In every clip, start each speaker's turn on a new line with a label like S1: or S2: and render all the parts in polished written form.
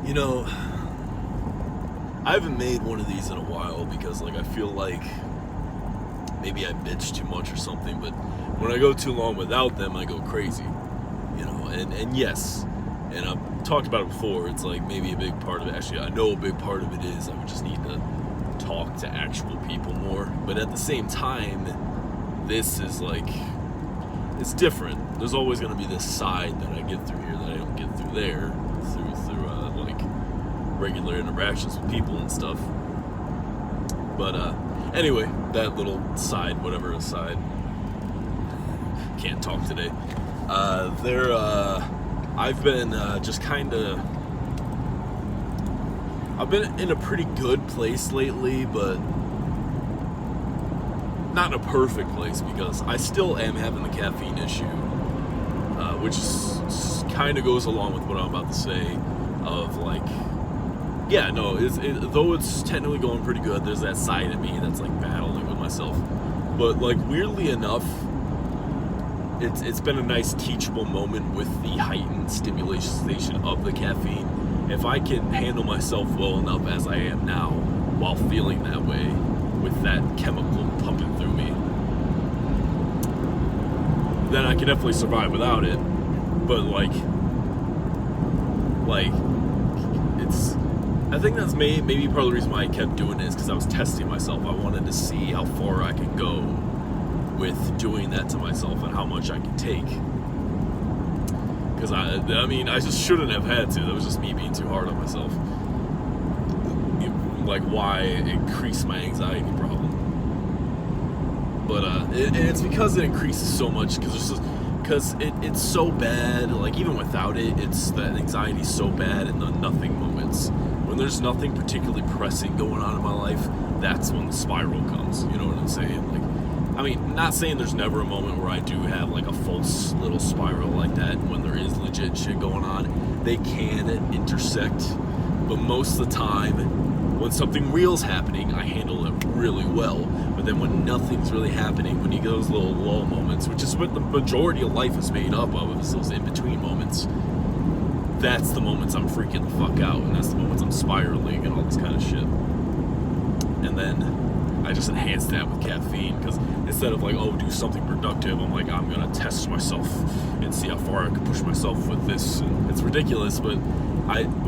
S1: You know, I haven't made one of these in a while because, like, I feel like maybe I bitch too much or something, but when I go too long without them, I go crazy. You know, and yes, and I've talked about it before, it's like maybe a big part of it, actually, I know a big part of it is I would just need to talk to actual people more, but at the same time, this is like, it's different. There's always going to be this side that I get through here that I don't get through there, through like regular interactions with people and stuff. But anyway, that little side, whatever aside, can't talk today. I've been just kind of, I've been in a pretty good place lately, but not in a perfect place because I still am having the caffeine issue, which kind of goes along with what I'm about to say of like, yeah, no, though it's technically going pretty good, there's that side of me that's like battling with myself. But like weirdly enough, it's been a nice teachable moment with the heightened stimulation of the caffeine. If I can handle myself well enough as I am now while feeling that way with that chemical pumping through me, then I can definitely survive without it. But like it's, I think that's maybe part of the reason why I kept doing this, because I was testing myself. I wanted to see how far I could go with doing that to myself and how much I could take. Because I mean, I just shouldn't have had to. That was just me being too hard on myself. Like, why increase my anxiety problem? But it's because it increases so much, because it's so bad. Like, even without it, it's that anxiety's so bad in the nothing moments. When there's nothing particularly pressing going on in my life, that's when the spiral comes. You know what I'm saying? Like, I mean, not saying there's never a moment where I do have like a false little spiral like that when there is legit shit going on. They can intersect, but most of the time, when something real's happening, I handle it really well. But then when nothing's really happening, when you get those little lull moments, which is what the majority of life is made up of, is those in-between moments, that's the moments I'm freaking the fuck out, and that's the moments I'm spiraling and all this kind of shit. And then I just enhance that with caffeine, because instead of like, oh, do something productive, I'm like, I'm gonna test myself and see how far I can push myself with this. And it's ridiculous, but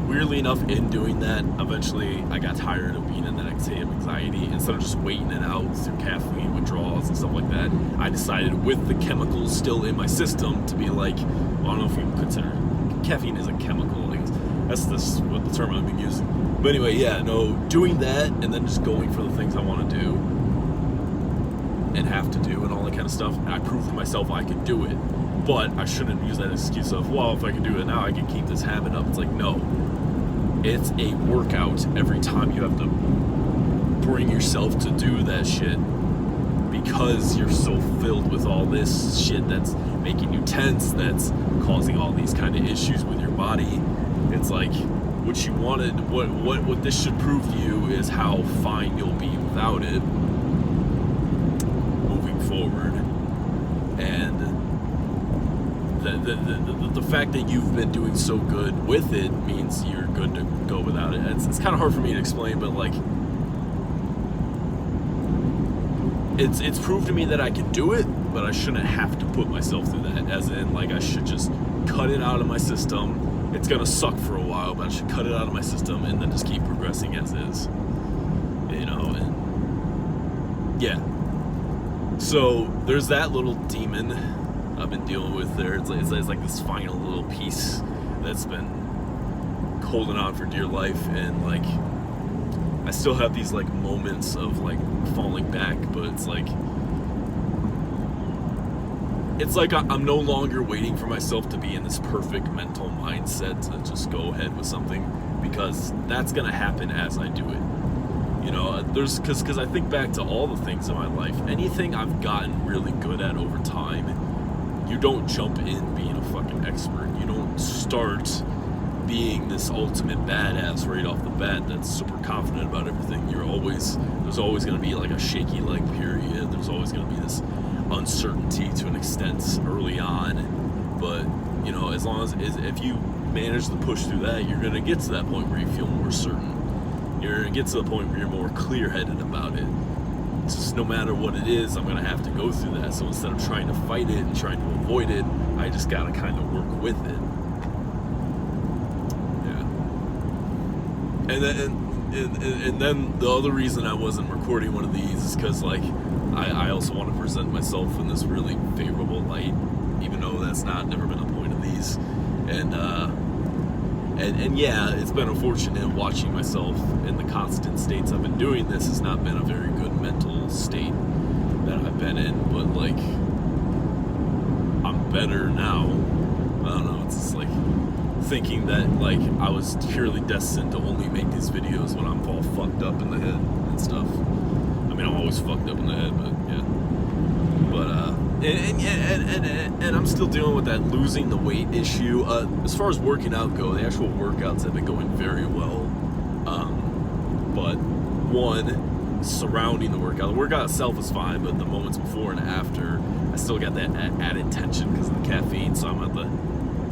S1: weirdly enough, in doing that, eventually I got tired of being in that state of anxiety. Instead of just waiting it out through caffeine withdrawals and stuff like that, I decided with the chemicals still in my system to be like, well, I don't know if you consider caffeine is a chemical. Like, that's what the term I've been using. But anyway, yeah, no, doing that and then just going for the things I want to do and have to do and all that kind of stuff, and I proved to myself I could do it. But I shouldn't use that excuse of, well, if I can do it now, I can keep this habit up. It's like, no. It's a workout every time you have to bring yourself to do that shit, because you're so filled with all this shit that's making you tense, that's causing all these kind of issues with your body. It's like, what you wanted, what this should prove to you is how fine you'll be without it moving forward. And the fact that you've been doing so good with it means you're good to go without it. It's kind of hard for me to explain, but like, it's proved to me that I can do it, but I shouldn't have to put myself through that. As in, like, I should just cut it out of my system. It's gonna suck for a while, but I should cut it out of my system and then just keep progressing as is. You know, and yeah. So there's that little demon I've been dealing with there. It's like this final little piece that's been holding on for dear life, and like, I still have these like moments of like falling back, but it's like I'm no longer waiting for myself to be in this perfect mental mindset to just go ahead with something, because that's gonna happen as I do it. You know, because I think back to all the things in my life, anything I've gotten really good at over time, you don't jump in being a fucking expert. You don't start being this ultimate badass right off the bat that's super confident about everything. There's always going to be like a shaky leg period. There's always going to be this uncertainty to an extent early on. But, you know, as long as if you manage to push through that, you're going to get to that point where you feel more certain. You're going to get to the point where you're more clear-headed about it. It's just no matter what it is, I'm going to have to go through that. So instead of trying to fight it and trying to avoid it, I just got to kind of work with it. Yeah. And then the other reason I wasn't recording one of these is because, like, I also want to present myself in this really favorable light, even though that's never been the point of these. And yeah, it's been unfortunate watching myself in the constant states I've been doing this. Has not been a very good mental state that I've been in, but, like, I'm better now. I don't know, it's just like thinking that, like, I was purely destined to only make these videos when I'm all fucked up in the head and stuff. I mean, I'm always fucked up in the head, but yeah. But and I'm still dealing with that losing the weight issue. As far as working out go, the actual workouts have been going very well. But one, surrounding the workout itself is fine, but the moments before and after, I still got that added tension because of the caffeine. So I'm at the,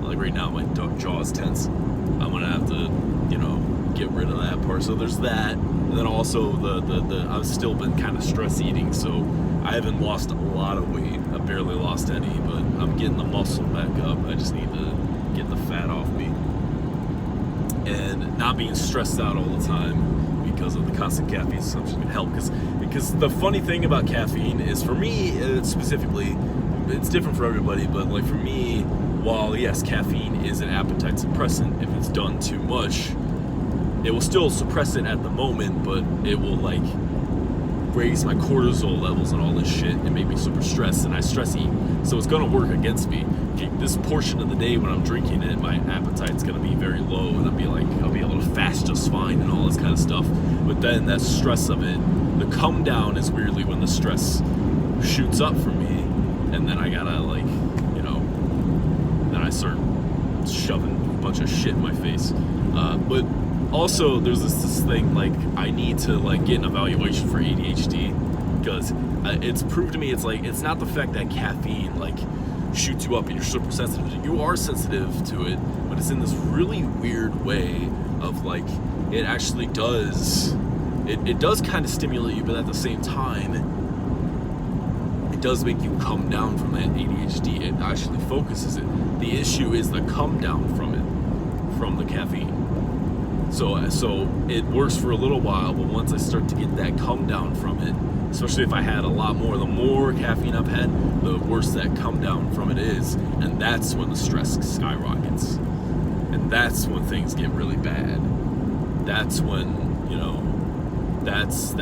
S1: like, right now my jaw is tense. I'm gonna have to, get rid of that part. So there's that, and then also the I've still been kind of stress eating, so I haven't lost a lot of weight. I barely lost any, but I'm getting the muscle back up. I just need to get the fat off me, and not being stressed out all the time because of the constant caffeine consumption can help. Because the funny thing about caffeine is, for me specifically, it's different for everybody, but, like, for me, while yes, caffeine is an appetite suppressant, if it's done too much, it will still suppress it at the moment, but it will, like, raise my cortisol levels and all this shit and make me super stressed, and I stress eat, so it's gonna work against me. This portion of the day when I'm drinking it, my appetite's gonna be very low, and I'll be able to fast just fine and all this kind of stuff. But then that stress of it, the come down is weirdly when the stress shoots up for me, and then I gotta, like, then I start shoving a bunch of shit in my face. But also, there's this thing, like, I need to, like, get an evaluation for ADHD, because it's proved to me, it's like, it's not the fact that caffeine, like, shoots you up and you're super sensitive. You are sensitive to it, but it's in this really weird way of, like, it actually does, it does kind of stimulate you, but at the same time, it does make you come down from that ADHD. It actually focuses it. The issue is the come down from it, from the caffeine. So it works for a little while, but once I start to get that come down from it, especially if I had a lot more, the more caffeine I've had, the worse that come down from it is, and that's when the stress skyrockets, and that's when things get really bad. That's when, that's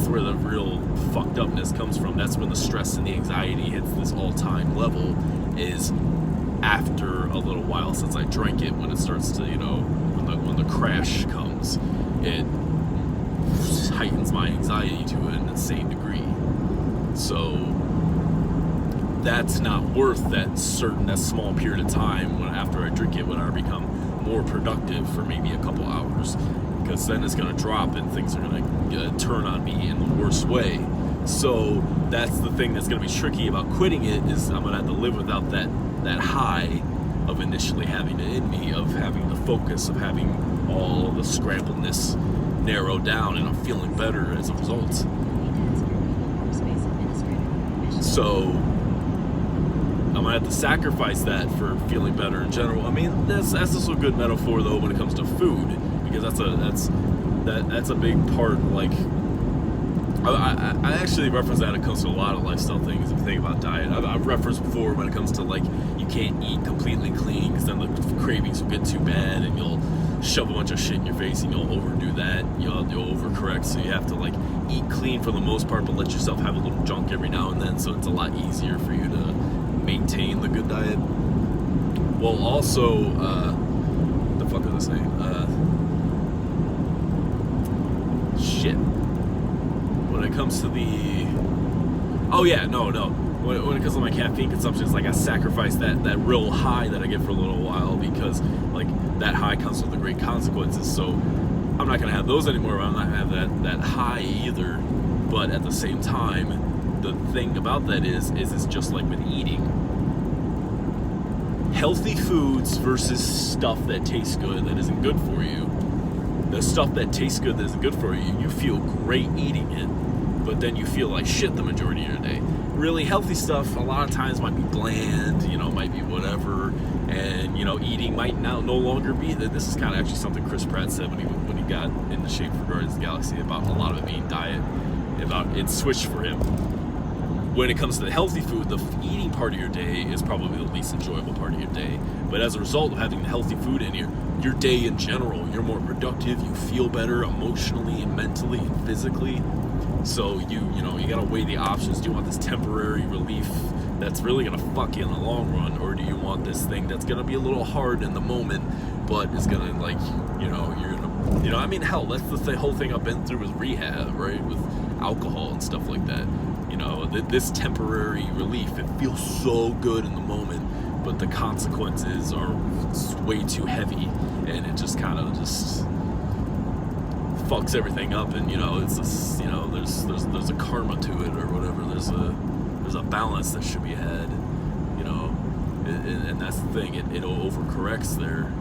S1: where the real fucked upness comes from. That's when the stress and the anxiety hits this all-time level, is after a little while since I drank it, when it starts to, when the crash comes, it heightens my anxiety to an insane degree. So that's not worth that small period of time when after I drink it, when I become more productive for maybe a couple hours, because then it's going to drop and things are going to turn on me in the worst way. So that's the thing that's going to be tricky about quitting it, is I'm going to have to live without that high of initially having it in me, of having the focus, of having all the scrambledness narrow down, and I'm feeling better as a result. So I'm gonna have to sacrifice that for feeling better in general. I mean, that's also a good metaphor though when it comes to food, because that's a big part. Like, I actually reference that when it comes to a lot of lifestyle things. If you think about diet, I've referenced before when it comes to, like, you can't eat completely clean because then the cravings will get too bad and you'll shove a bunch of shit in your face and you'll overdo that. You'll overcorrect, so you have to, like, eat clean for the most part, but let yourself have a little junk every now and then, so it's a lot easier for you to maintain the good diet. Well, also, the fuck is this name? Shit. When it comes to the... Oh yeah, no. When it comes to my caffeine consumption, it's like I sacrifice that real high that I get for a little while, because, like, that high comes with the great consequences. So I'm not gonna have those anymore. I'm not gonna have that high either. But at the same time, the thing about that is it's just like with eating. healthy foods versus stuff that tastes good that isn't good for you. The stuff that tastes good that isn't good for you, you feel great eating it, but then you feel like shit the majority of your day. Really healthy stuff a lot of times might be bland, might be whatever, and eating might now no longer be that. This is kind of actually something Chris Pratt said when he got into shape for Guardians of the Galaxy, about a lot of it being diet, about it switched for him. When it comes to the healthy food, the eating part of your day is probably the least enjoyable part of your day. But as a result of having the healthy food in your day in general, you're more productive, you feel better emotionally and mentally and physically. So you gotta weigh the options. Do you want this temporary relief that's really gonna fuck you in the long run, or do you want this thing that's gonna be a little hard in the moment, but is gonna hell, that's the whole thing I've been through with rehab, right? With alcohol and stuff like that. This temporary relief, it feels so good in the moment, but the consequences are way too heavy, and it just kind of just fucks everything up. And it's just, there's a karma to it or whatever. There's a balance that should be had, and that's the thing. It overcorrects there.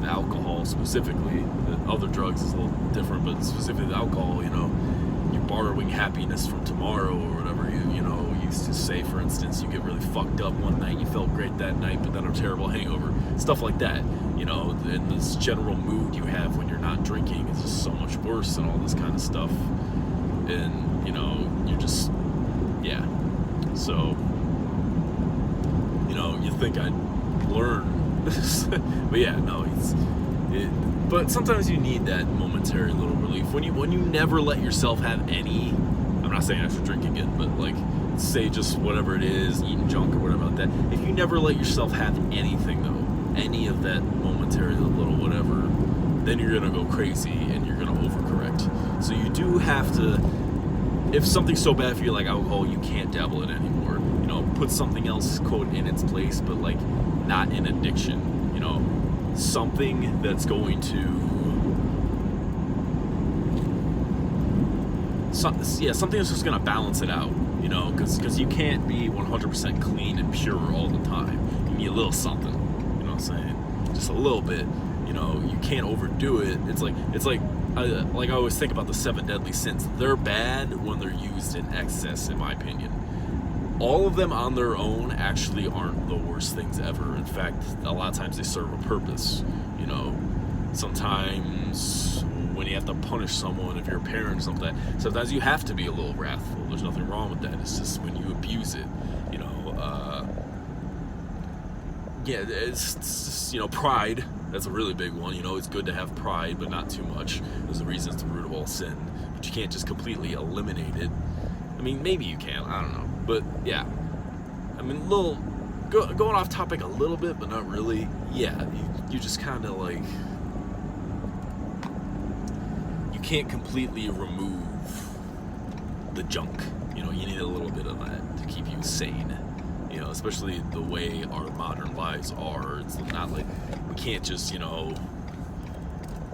S1: The alcohol specifically, the other drugs is a little different, but specifically the alcohol, you're borrowing happiness from tomorrow or whatever. You used to say, for instance, you get really fucked up one night, you felt great that night, but then a terrible hangover, stuff like that. And this general mood you have when you're not drinking is just so much worse and all this kind of stuff. And you're just, yeah. So, you think I'd learn, but yeah, no, but sometimes you need that momentary little relief when you never let yourself have any. I'm not saying after drinking it, but like, say just whatever it is, eating junk or whatever like that. If you never let yourself have anything though, any of that momentary little whatever, then you're gonna go crazy and you're gonna overcorrect. So you do have to, if something's so bad for you like alcohol, you can't dabble in it anymore. Put something else, quote, in its place, but like not an addiction. Something that's going to, something that's just going to balance it out, because you can't be 100% clean and pure all the time. You need a little something, you know what I'm saying? Just a little bit, you can't overdo it. It's like I always think about the 7 deadly sins. They're bad when they're used in excess, in my opinion. All of them on their own actually aren't the worst things ever. In fact, a lot of times they serve a purpose. Sometimes when you have to punish someone, if you're a parent or something, sometimes you have to be a little wrathful. There's nothing wrong with that. It's just when you abuse it, it's just, pride. That's a really big one. It's good to have pride, but not too much. There's a reason it's the root of all sin. But you can't just completely eliminate it. I mean, maybe you can. I don't know. But yeah, going off topic a little bit, but not really. Yeah, you just kind of like, you can't completely remove the junk. You need a little bit of that to keep you sane. Especially the way our modern lives are. It's not like we can't just,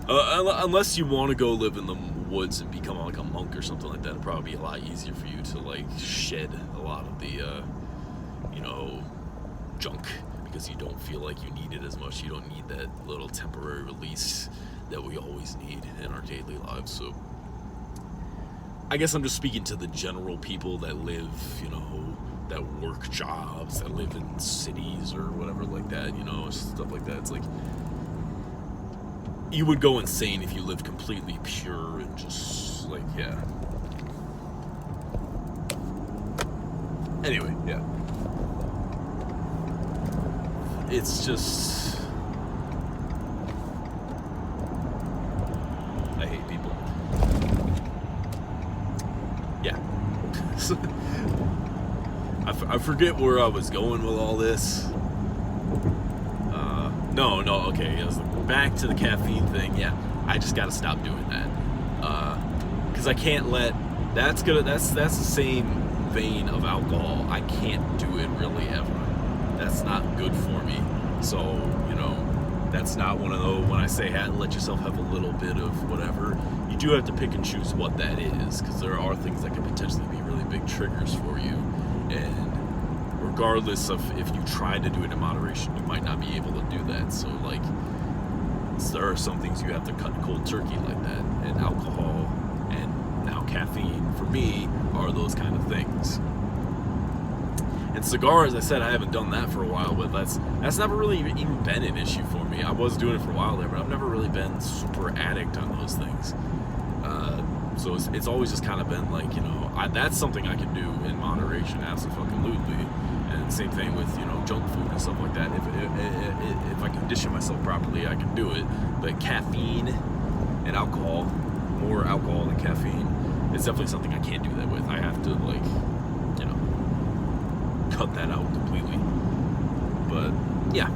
S1: unless you want to go live in the woods and become like a monk or something like that, it'd probably be a lot easier for you to like shed a lot of the junk, because you don't feel like you need it as much. You don't need that little temporary release that we always need in our daily lives. So I guess I'm just speaking to the general people that live, that work jobs, that live in cities or whatever like that, stuff like that. It's like, you would go insane if you lived completely pure and just like, yeah. Anyway, yeah. It's just, I hate people. Yeah. I forget where I was going with all this. Okay, it was back to the caffeine thing. Yeah, I just gotta stop doing that, because I can't let, that's the same vein of alcohol. I can't do it really ever. That's not good for me. So, that's not one of those, when I say let yourself have a little bit of whatever, you do have to pick and choose what that is, because there are things that could potentially be really big triggers for you. And regardless of if you try to do it in moderation, you might not be able to do that. So like, there are some things you have to cut cold turkey like that, and alcohol and now caffeine for me are those kind of things. And cigars, I said I haven't done that for a while, but that's never really even been an issue for me. I was doing it for a while there, but I've never really been super addict on those things. So it's always just kind of been like, you know, that's something I can do in moderation, absolutely. And same thing with, you know, junk food and stuff like that. If I condition myself properly, I can do it. But caffeine and alcohol, more alcohol than caffeine, it's definitely something I can't do that with. I have to, like, you know, cut that out completely. But yeah.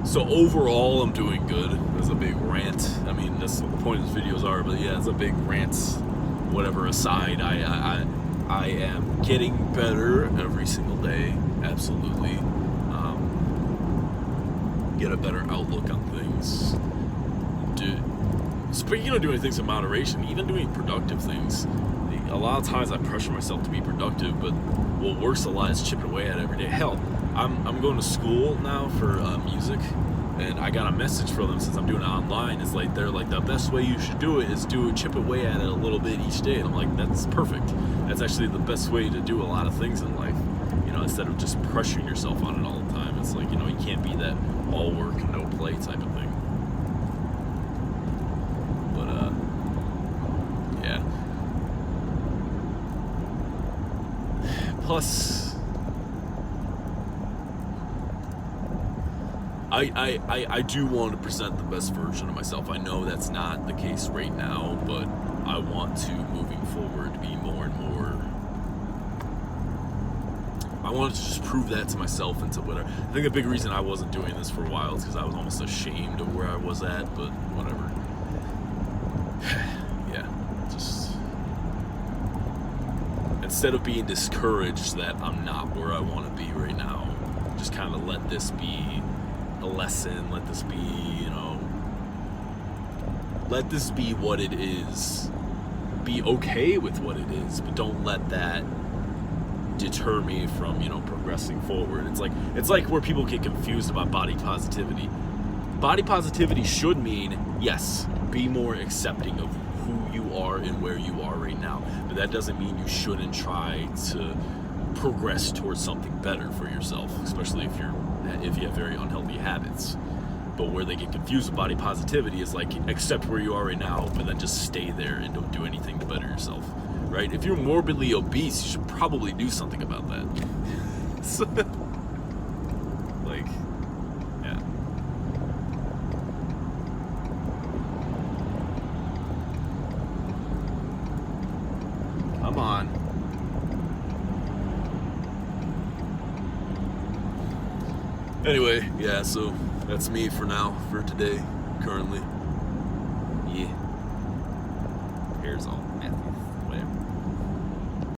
S1: So overall, I'm doing good. There's a big rant. I mean, that's what the point of these videos are. But yeah, it's a big rant. Whatever aside, I am getting better every single day. Absolutely. Get a better outlook on things. Speaking of doing things in moderation, even doing productive things. A lot of times I pressure myself to be productive, but what works a lot is chipping away at it every day. Hell, I'm going to school now for music, and I got a message from them since I'm doing it online. It's like, they're like, the best way you should do it is chip away at it a little bit each day. And I'm like, that's perfect. That's actually the best way to do a lot of things in life. You know, instead of just pressuring yourself on it all the time. It's like, you know, you can't be that all work, no play type of thing. But, yeah. Plus, I do want to present the best version of myself. I know that's not the case right now, but I want to, moving forward, be more and more. I wanted to just prove that to myself and to whatever. I think the big reason I wasn't doing this for a while is because I was almost ashamed of where I was at, but whatever. Yeah, just instead of being discouraged that I'm not where I want to be right now, just kind of let this be a lesson. Let this be, you know, let this be what it is. Be okay with what it is, but don't let that deter me from, you know, progressing forward. It's like where people get confused about body positivity. Body positivity should mean, yes, be more accepting of who you are and where you are right now, but that doesn't mean you shouldn't try to progress towards something better for yourself, especially if you have very unhealthy habits. But where they get confused with body positivity is like, accept where you are right now, but then just stay there and don't do anything to better yourself, right? If you're morbidly obese, you should probably do something about that. So, like, yeah. Come on. Anyway, yeah, so that's me for now, for today, currently. Yeah. Here's all.